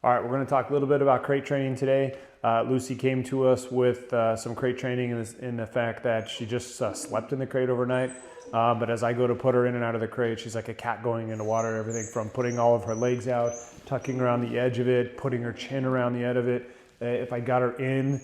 All right, we're going to talk a little bit about crate training today. Lucy came to us with some crate training in the fact that she just slept in the crate overnight. But as I go to put her in and out of the crate, she's like a cat going into water. Everything from putting all of her legs out, tucking around the edge of it, putting her chin around the end of it. If I got her in,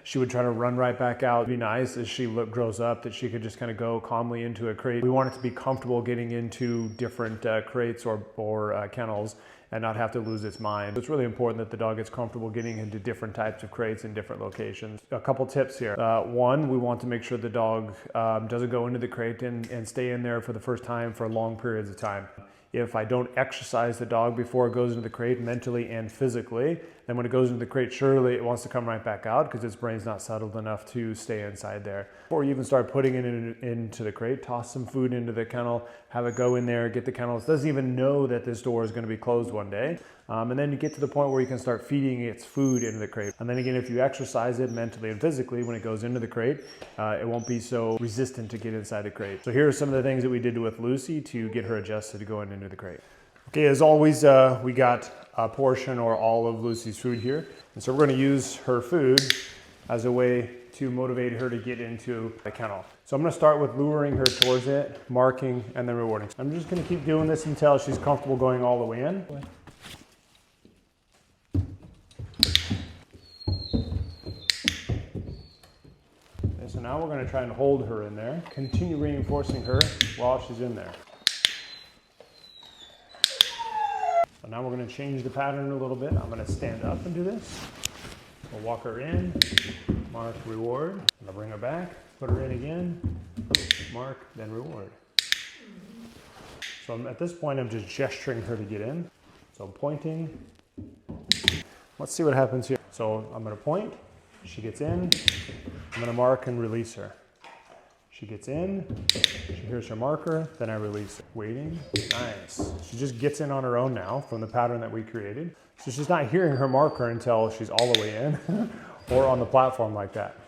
she would try to run right back out. It'd be nice as she grows up that she could just kind of go calmly into a crate. We want it to be comfortable getting into different crates or kennels and not have to lose its mind. It's really important that the dog gets comfortable getting into different types of crates in different locations. A couple tips here. One, we want to make sure the dog doesn't go into the crate and stay in there for the first time for long periods of time. If I don't exercise the dog before it goes into the crate mentally and physically, then when it goes into the crate, surely it wants to come right back out because its brain's not settled enough to stay inside there. Before you even start putting it into the crate, toss some food into the kennel, have it go in there, get the kennel. It doesn't even know that this door is going to be closed one day. And then you get to the point where you can start feeding its food into the crate. And then again, if you exercise it mentally and physically, when it goes into the crate, it won't be so resistant to get inside the crate. So here are some of the things that we did with Lucy to get her adjusted to going into the crate. Okay, as always, we got a portion or all of Lucy's food here. And so we're going to use her food as a way to motivate her to get into the kennel. So I'm going to start with luring her towards it, marking, and then rewarding. I'm just going to keep doing this until she's comfortable going all the way in. So now we're going to try and hold her in there. Continue reinforcing her while she's in there. So now we're going to change the pattern a little bit. I'm going to stand up and do this. We'll walk her in, mark, reward. I'm going to bring her back, put her in again, mark, then reward. So at this point, I'm just gesturing her to get in. So I'm pointing. Let's see what happens here. So I'm going to point. She gets in. I'm going to mark and release her. She gets in, she hears her marker, then I release her. Waiting, nice. She just gets in on her own now from the pattern that we created. So she's not hearing her marker until she's all the way in or on the platform like that.